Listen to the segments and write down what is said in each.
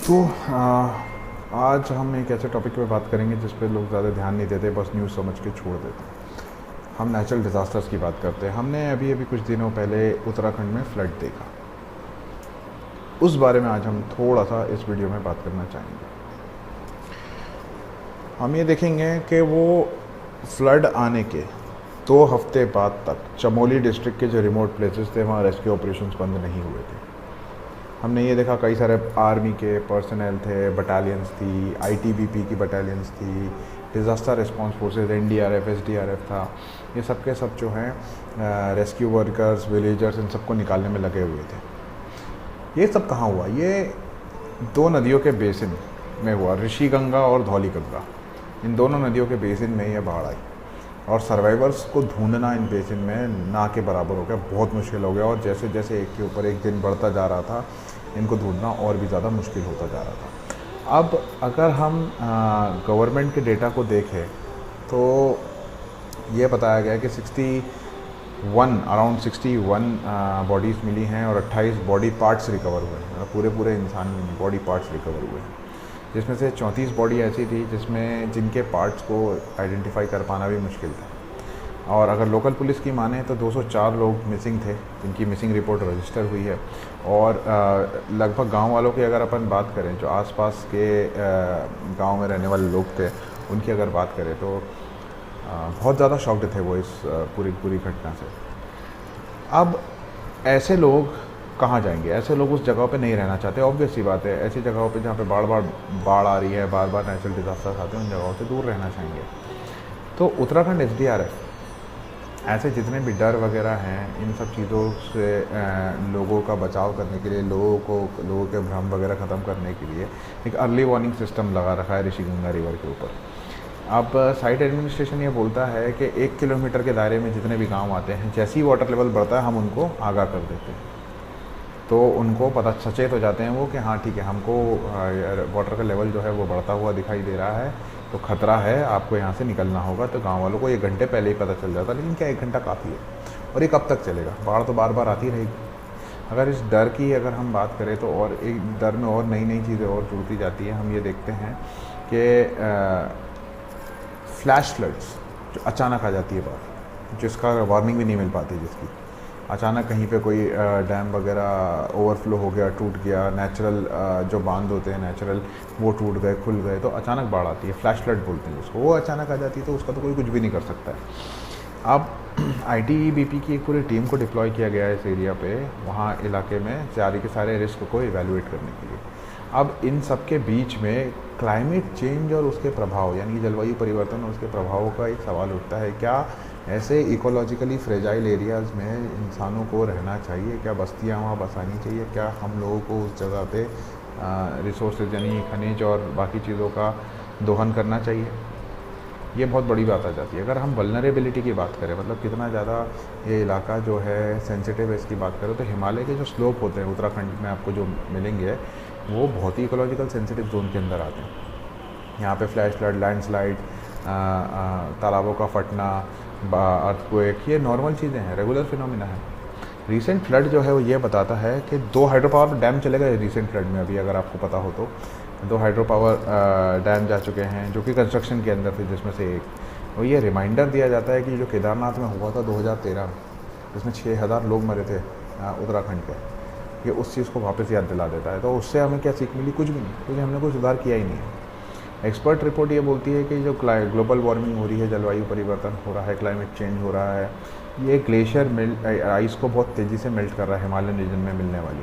तो आज हम एक ऐसे टॉपिक पे बात करेंगे जिस पे लोग ज़्यादा ध्यान नहीं देते, बस न्यूज़ समझ के छोड़ देते हैं। हम नेचुरल डिज़ास्टर्स की बात करते हैं। हमने अभी अभी कुछ दिनों पहले उत्तराखंड में फ्लड देखा। उस बारे में आज हम थोड़ा सा इस वीडियो में बात करना चाहेंगे। हम ये देखेंगे कि वो फ्लड आने के 2 हफ्ते बाद तक चमोली डिस्ट्रिक्ट के जो रिमोट प्लेसेस थे वहाँ रेस्क्यू ऑपरेशंस बंद नहीं हुए थे। हमने ये देखा कई सारे आर्मी के पर्सनल थे, बटालियंस थी, आईटीबीपी की बटालियंस थी, disaster response forces, NDRF, SDRF था। ये सब के सब जो हैं रेस्क्यू वर्कर्स, विलेजर्स, इन सबको निकालने में लगे हुए थे। ये सब कहाँ हुआ? ये 2 नदियों के बेसिन में हुआ, ऋषि गंगा और धौली गंगा। इन दोनों नदियों के बेसिन में ये बाढ़ आई और सर्वाइवर्स को ढूंढना इन बेसिन में ना के बराबर हो गया, बहुत मुश्किल हो गया। और जैसे जैसे एक के ऊपर एक दिन बढ़ता जा रहा था, इनको ढूंढना और भी ज़्यादा मुश्किल होता जा रहा था। अब अगर हम गवर्नमेंट के डेटा को देखें तो ये बताया गया कि अराउंड 61 बॉडीज़ मिली हैं और 28 बॉडी पार्ट्स रिकवर हुए हैं। पूरे पूरे इंसान बॉडी पार्ट्स रिकवर हुए हैं, जिसमें से 34 बॉडी ऐसी थी जिनके पार्ट्स को आइडेंटिफाई कर पाना भी मुश्किल था। और अगर लोकल पुलिस की माने तो 204 लोग मिसिंग थे, जिनकी मिसिंग रिपोर्ट रजिस्टर हुई है। और लगभग गांव वालों की अगर अपन बात करें, जो आसपास के गांव में रहने वाले लोग थे, उनकी अगर बात करें तो बहुत ज़्यादा शॉक्ड थे वो इस पूरी घटना से। अब ऐसे लोग कहाँ जाएंगे? ऐसे लोग उस जगह पे नहीं रहना चाहते। ऑब्वियस सी बात है, ऐसी जगहों पे जहाँ पे बाढ़ आ रही है, बार बार नेचुरल डिज़ास्टर्स आते हैं, उन जगहों से दूर रहना चाहेंगे। तो उत्तराखंड एसडीआरएफ ऐसे जितने भी डर वगैरह हैं, इन सब चीज़ों से लोगों का बचाव करने के लिए, लोगों के भ्रम वगैरह ख़त्म करने के लिए एक अर्ली वार्निंग सिस्टम लगा रखा है ऋषि गंगा रिवर के ऊपर। अब साइट एडमिनिस्ट्रेशन ये बोलता है कि 1 किलोमीटर के दायरे में जितने भी गांव आते हैं, जैसे ही वाटर लेवल बढ़ता है हम उनको आगाह कर देते हैं। तो उनको पता सचेत हो जाते हैं वो कि हाँ ठीक है, हमको वाटर का लेवल जो है वो बढ़ता हुआ दिखाई दे रहा है, तो ख़तरा है, आपको यहाँ से निकलना होगा। तो गांव वालों को 1 घंटे पहले ही पता चल जाता। लेकिन क्या 1 घंटा काफ़ी है? और ये कब तक चलेगा? बाढ़ तो बार बार आती रहेगी। अगर इस डर की अगर हम बात करें तो और एक डर में और नई नई चीज़ें और जुड़ती जाती हैं। हम ये देखते हैं कि फ्लैश फ्लड्स जो अचानक आ जाती है बाढ़, जिसका वार्निंग भी नहीं मिल पाती, जिसकी अचानक कहीं पे कोई डैम वगैरह ओवरफ्लो हो गया, टूट गया, नेचुरल जो बांध होते हैं नेचुरल, वो टूट गए, खुल गए, तो अचानक बाढ़ आती है। फ्लैश फ्लड बोलते हैं उसको। वो अचानक आ जाती है तो उसका तो कोई कुछ भी नहीं कर सकता है। अब आईटीबीपी की एक पूरी टीम को डिप्लॉय किया गया है इस एरिया पे, वहाँ इलाके में सारे के सारे रिस्क को इवैल्यूएट करने के लिए। अब इन सब के बीच में क्लाइमेट चेंज और उसके प्रभाव, यानी कि जलवायु परिवर्तन और उसके प्रभावों का एक सवाल उठता है। क्या ऐसे इकोलॉजिकली फ्रेजाइल एरियाज़ में इंसानों को रहना चाहिए? क्या बस्तियाँ वहाँ बसानी चाहिए? क्या हम लोगों को उस जगह पे रिसोर्सेज यानी खनिज और बाकी चीज़ों का दोहन करना चाहिए? ये बहुत बड़ी बात आ जाती है। अगर हम वल्नरेबिलिटी की बात करें, मतलब कितना ज़्यादा ये इलाका जो है सेंसिटिव है, इसकी बात करें तो हिमालय के जो स्लोप होते हैं उत्तराखंड में आपको जो मिलेंगे, वो बहुत ही इकोलॉजिकल सेंसिटिव जोन के अंदर आते हैं। यहाँ पे फ्लैश फ्लड, लैंडस्लाइड, तालाबों का फटना, अर्थक्वेक, ये नॉर्मल चीज़ें हैं, रेगुलर फिनोमिना है। रीसेंट फ्लड जो है वो ये बताता है कि 2 हाइड्रो पावर डैम चले गए रीसेंट फ्लड में। अभी अगर आपको पता हो तो 2 हाइड्रो पावर डैम जा चुके हैं, जो कि कंस्ट्रक्शन के अंदर थे, जिसमें से एक। और ये रिमाइंडर दिया जाता है कि जो केदारनाथ में हुआ था 2013 में, जिसमें 6000 लोग मरे थे उत्तराखंड के, ये उस चीज़ को वापस याद दिला देता है। तो उससे हमें क्या सीख मिली? कुछ भी नहीं, क्योंकि हमने कोई सुधार किया ही नहीं है। एक्सपर्ट रिपोर्ट ये बोलती है कि जो ग्लोबल वार्मिंग हो रही है, जलवायु परिवर्तन हो रहा है, क्लाइमेट चेंज हो रहा है, ये ग्लेशियर आइस को बहुत तेज़ी से मेल्ट कर रहा है हिमालयन रीजन में मिलने वाली।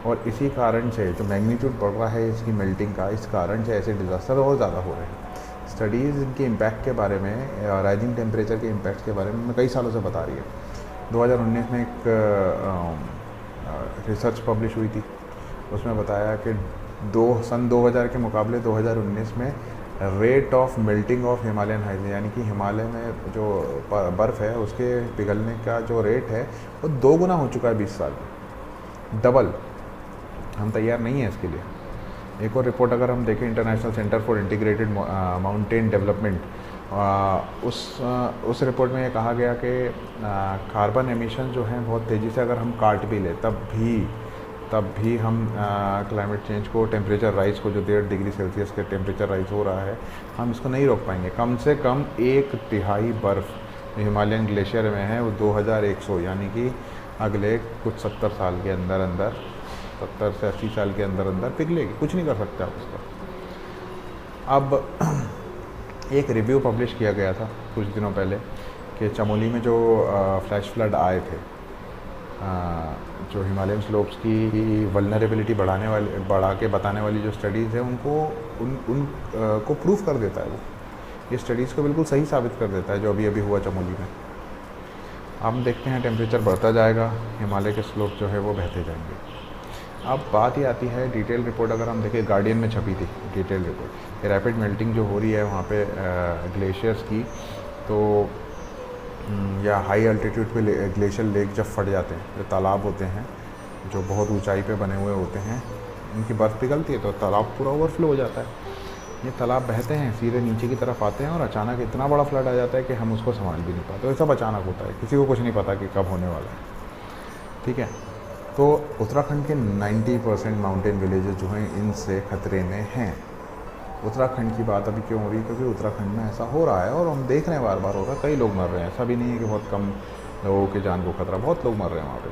और इसी कारण से जो मैग्नीट्यूड बढ़ रहा है इसकी मेल्टिंग का, इस कारण से ऐसे डिज़ास्टर और ज़्यादा हो रहे हैं। स्टडीज़ इनके इम्पैक्ट के बारे में, राइजिंग टेम्परेचर के इम्पैक्ट के बारे में कई सालों से बता रही है। 2019 में एक रिसर्च पब्लिश हुई थी, उसमें बताया कि सन 2000 के मुकाबले 2019 में rate of melting of Himalayan highs, यानी कि हिमालय में जो बर्फ़ है उसके पिघलने का जो रेट है वो 2 गुना हो चुका है 20 साल में, डबल। हम तैयार नहीं हैं इसके लिए। एक और रिपोर्ट अगर हम देखें, international centre for integrated mountain development, उस रिपोर्ट में ये कहा गया कि कार्बन एमिशन जो हैं बहुत तेज़ी से अगर हम काट भी लें तब भी तब भी हम क्लाइमेट चेंज को, टेम्परेचर राइज को, जो 1.5 डिग्री सेल्सियस के टेम्परेचर राइज हो रहा है, हम इसको नहीं रोक पाएंगे। कम से कम 1/3 बर्फ़ हिमालयन ग्लेशियर में है वो 2100, यानी कि अगले कुछ 70 साल के अंदर अंदर, 70 से 80 साल के अंदर अंदर पिघलेगी। कुछ नहीं कर सकते आप उसका। अब एक रिव्यू पब्लिश किया गया था कुछ दिनों पहले कि चमोली में जो फ्लैश फ्लड आए थे, जो हिमालयन स्लोप्स की वल्नरेबिलिटी बढ़ा के बताने वाली जो स्टडीज़ है, उन को प्रूफ कर देता है। वो ये स्टडीज़ को बिल्कुल सही साबित कर देता है जो अभी अभी हुआ चमोली में। हम देखते हैं टेम्परेचर बढ़ता जाएगा, हिमालय के स्लोप जो है वो बहते जाएंगे। अब बात ये आती है डिटेल रिपोर्ट, अगर हम देखें गार्डियन में छपी थी डिटेल रिपोर्ट, रैपिड मेल्टिंग जो हो रही है वहाँ पे ग्लेशियर्स की, तो या हाई अल्टीट्यूड पे ग्लेशियर लेक जब फट जाते हैं, जो तालाब होते हैं जो बहुत ऊंचाई पे बने हुए होते हैं, उनकी बर्फ़ पिघलती है तो तालाब पूरा ओवरफ्लो हो जाता है। ये तालाब बहते हैं, सीधे नीचे की तरफ आते हैं और अचानक इतना बड़ा फ्लड आ जाता है कि हम उसको संभाल भी नहीं पाते। तो ये सब अचानक होता है, किसी को कुछ नहीं पता कि कब होने वाला है। ठीक है, तो उत्तराखंड के 90% माउंटेन विलेजेस जो हैं इनसे खतरे में हैं। उत्तराखंड की बात अभी क्यों हो रही है? क्योंकि उत्तराखंड में ऐसा हो रहा है और हम देख रहे हैं बार बार हो रहा है। कई लोग मर रहे हैं, ऐसा भी नहीं है कि बहुत कम लोगों की जान को खतरा, बहुत लोग मर रहे हैं वहाँ पे।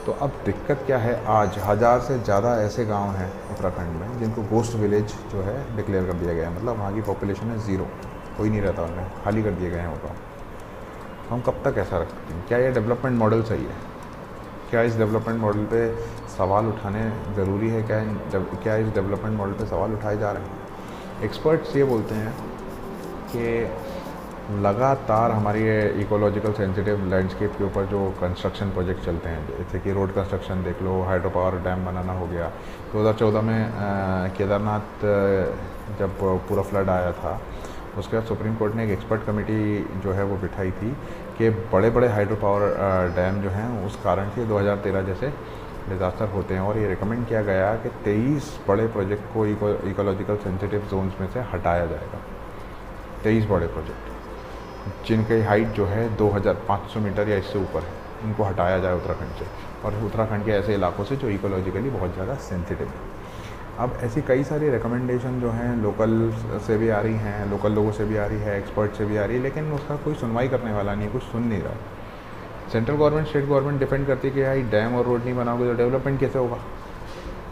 तो अब दिक्कत क्या है, आज 1000 से ज़्यादा ऐसे गांव हैं उत्तराखंड में जिनको गोस्ट विलेज जो है डिक्लेयर कर दिया गया है। मतलब वहाँ की पॉपुलेशन है 0, कोई नहीं रहता उनमें, खाली कर दिए गए हैं वो गाँव। तो हम कब तक ऐसा रख सकते हैं? क्या ये डेवलपमेंट मॉडल सही है? क्या इस डेवलपमेंट मॉडल पे सवाल उठाने ज़रूरी है? क्या इस डेवलपमेंट मॉडल पे सवाल उठाए जा रहे हैं? एक्सपर्ट्स ये बोलते हैं कि लगातार हमारी इकोलॉजिकल सेंसिटिव लैंडस्केप के ऊपर जो कंस्ट्रक्शन प्रोजेक्ट चलते हैं, जैसे कि रोड कंस्ट्रक्शन देख लो, हाइड्रो पावर डैम बनाना हो गया। 2014 में केदारनाथ जब पूरा फ्लड आया था, उसके बाद सुप्रीम कोर्ट ने एक एक्सपर्ट कमेटी जो है वो बिठाई थी कि बड़े बड़े हाइड्रो पावर डैम जो हैं उस कारण से 2013 जैसे डिज़ास्टर होते हैं, और ये रिकमेंड किया गया कि 23 बड़े प्रोजेक्ट को इकोलॉजिकल सेंसिटिव जोन्स में से हटाया जाएगा। 23 बड़े प्रोजेक्ट जिनकी हाइट जो है 2500 मीटर या इससे ऊपर है, उनको हटाया जाए उत्तराखंड से, और उत्तराखंड के ऐसे इलाकों से जो इकोलॉजिकली बहुत ज़्यादा सेंसिटिव है। अब ऐसी कई सारी रिकमेंडेशन जो हैं लोकल से भी आ रही हैं, लोकल लोगों से भी आ रही है, एक्सपर्ट से भी आ रही है, लेकिन उसका कोई सुनवाई करने वाला नहीं है, कुछ सुन नहीं रहा। Central government, state government depend करती है कि भाई डैम और रोड नहीं बनाओगे तो डेवलपमेंट कैसे होगा,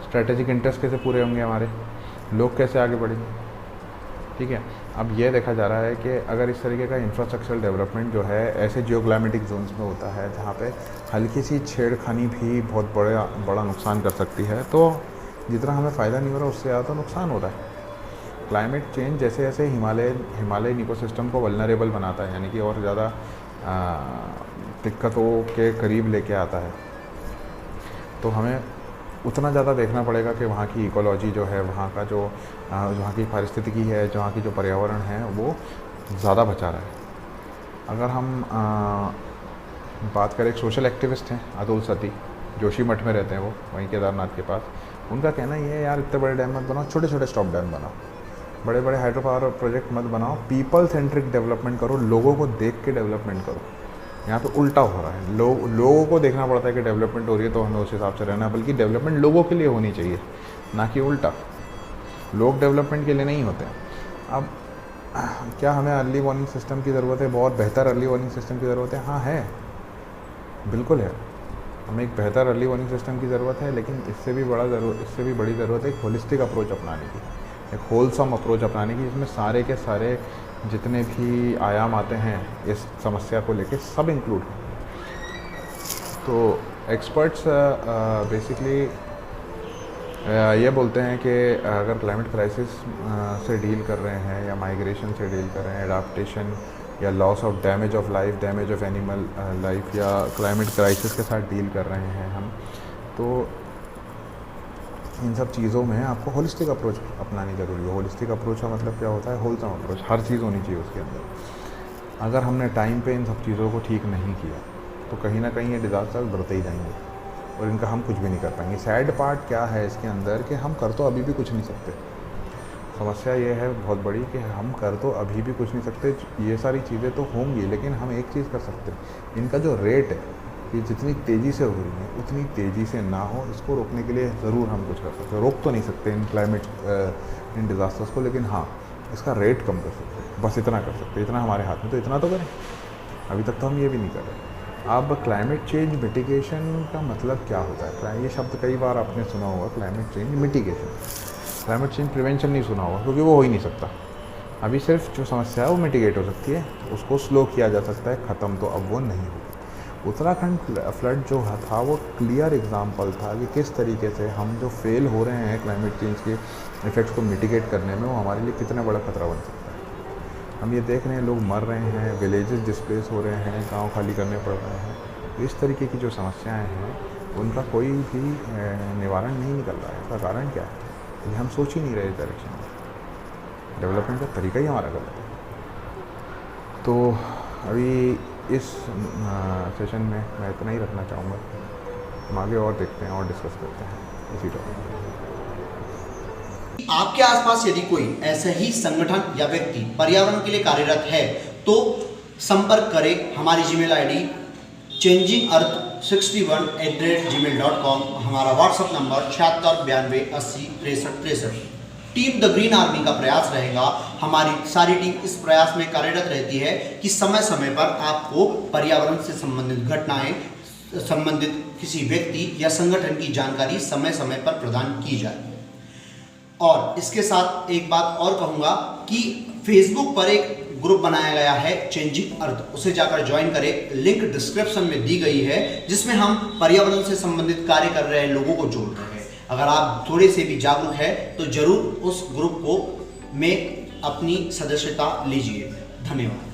स्ट्रैटेजिक इंटरेस्ट कैसे पूरे होंगे हमारे, लोग कैसे आगे बढ़ेंगे। ठीक है, अब ये देखा जा रहा है कि अगर इस तरीके का इंफ्रास्ट्रक्चरल डेवलपमेंट जो है ऐसे जियोक्लाइमेटिक जोन्स में होता है जहाँ पे हल्की सी छेड़खानी भी बहुत बड़ा नुकसान कर सकती है, तो जितना हमें फ़ायदा नहीं हो रहा उससे ज़्यादा तो नुकसान हो रहा है। क्लाइमेट चेंज जैसे जैसे हिमालयन इकोसिस्टम को वल्नरेबल बनाता है, यानी कि और ज़्यादा दिक्कतों के करीब लेके आता है, तो हमें उतना ज़्यादा देखना पड़ेगा कि वहाँ की इकोलॉजी जो है, वहाँ का जो वहाँ की पारिस्थितिकी है, जहाँ की जो पर्यावरण है वो ज़्यादा बचा रहा है। अगर हम बात करें, एक सोशल एक्टिविस्ट हैं अतुल सती, जोशीमठ में रहते हैं वो, वहीं केदारनाथ के पास। उनका कहना ये है, यार इतने बड़े डैम मत बनाओ, छोटे छोटे स्टॉप डैम बनाओ, बड़े बड़े हाइड्रो पावर प्रोजेक्ट मत बनाओ, पीपल सेंट्रिक डेवलपमेंट करो, लोगों को देख के डेवलपमेंट करो। यहाँ पे उल्टा हो रहा है, लोगों को देखना पड़ता है कि डेवलपमेंट हो रही है तो हमें उस हिसाब से रहना, बल्कि डेवलपमेंट लोगों के लिए होनी चाहिए, ना कि उल्टा। लोग डेवलपमेंट के लिए नहीं होते हैं। अब क्या हमें अर्ली वार्निंग सिस्टम की ज़रूरत है? बहुत बेहतर अर्ली वार्निंग सिस्टम की ज़रूरत है। हाँ है, बिल्कुल है, हमें एक बेहतर अर्ली वार्निंग सिस्टम की ज़रूरत है, लेकिन इससे भी बड़ी ज़रूरत है एक होलिस्टिक अप्रोच अपनाने की, एक होलसम अप्रोच अपनाने की, जिसमें सारे के सारे जितने भी आयाम आते हैं इस समस्या को लेके सब इंक्लूड हैं। तो एक्सपर्ट्स बेसिकली ये बोलते हैं कि अगर क्लाइमेट क्राइसिस से डील कर रहे हैं या माइग्रेशन से डील कर रहे हैं, एडाप्टेशन या loss of damage of life, damage of animal life, या क्लाइमेट क्राइसिस के साथ डील कर रहे हैं हम, तो इन सब चीज़ों में आपको होलिस्टिक अप्रोच अपनानी ज़रूरी है। होलिस्टिक अप्रोच का मतलब क्या होता है? होलसम अप्रोच, हर चीज़ होनी चाहिए उसके अंदर। अगर हमने टाइम पे इन सब चीज़ों को ठीक नहीं किया तो कहीं ना कहीं ये डिज़ास्टर बढ़ते ही जाएंगे और इनका हम कुछ भी नहीं कर पाएंगे। सैड पार्ट क्या है इसके अंदर कि हम कर तो अभी भी कुछ नहीं सकते। समस्या ये है बहुत बड़ी कि हम कर तो अभी भी कुछ नहीं सकते। ये सारी चीज़ें तो होंगी, लेकिन हम एक चीज़ कर सकते हैं, इनका जो रेट है कि जितनी तेज़ी से हो रही है उतनी तेज़ी से ना हो, इसको रोकने के लिए ज़रूर हम कुछ कर सकते हैं। रोक तो नहीं सकते इन क्लाइमेट इन डिज़ास्टर्स को, लेकिन हाँ इसका रेट कम कर सकते हैं, बस इतना कर सकते हैं, इतना हमारे हाथ में, तो इतना तो करें। अभी तक तो हम ये भी नहीं कर रहे। अब क्लाइमेट चेंज मिटिगेशन का मतलब क्या होता है? ये शब्द कई बार आपने सुना होगा, climate change mitigation. Climate change prevention नहीं सुना होगा, क्योंकि वो हो ही नहीं सकता। अभी सिर्फ जो समस्या है वो मिटिगेट हो सकती है, उसको स्लो किया जा सकता है, ख़त्म तो अब वो नहीं होगी। उत्तराखंड फ्लड जो था वो क्लियर एग्जांपल था कि किस तरीके से हम जो फेल हो रहे हैं क्लाइमेट चेंज के इफ़ेक्ट्स को मिटिगेट करने में, वो हमारे लिए कितना बड़ा खतरा बन सकता है। हम ये देख रहे हैं, लोग मर रहे हैं, विलेजेस डिस्प्लेस हो रहे हैं, गांव खाली करने पड़ रहे हैं। तो इस तरीके की जो समस्याएं हैं उनका कोई भी निवारण नहीं निकल रहा है। इसका कारण क्या है? ये हम सोच ही नहीं रहे इस डायरेक्शन में। डेवलपमेंट का तरीका ही हमारा गलत है। तो अभी इस सेशन में मैं इतना ही रखना चाहूँगा। हम आगे और देखते हैं और डिस्कस करते हैं इसी टॉपिक पर। आपके आसपास यदि कोई ऐसा ही संगठन या व्यक्ति पर्यावरण के लिए कार्यरत है तो संपर्क करें हमारी जीमेल आईडी changing-earth61@gmail.com। हमारा WhatsApp number 7692806363। Team the green army का प्रयास रहेगा, हमारी सारी टीम इस प्रयास में कार्यरत रहती है कि समय समय पर आपको पर्यावरण से संबंधित घटनाएं, संबंधित किसी व्यक्ति या संगठन की जानकारी समय समय पर प्रदान की जाए। और इसके साथ एक बात और कहूँगा कि फेसबुक पर एक ग्रुप बनाया गया है चेंजिंग अर्थ, उसे जाकर ज्वाइन करें। लिंक डिस्क्रिप्शन में दी गई है, जिसमें हम पर्यावरण से संबंधित कार्य कर रहे हैं लोगों को जोड़ रहे हैं। अगर आप थोड़े से भी जागरूक हैं तो जरूर उस ग्रुप को में अपनी सदस्यता लीजिए। धन्यवाद।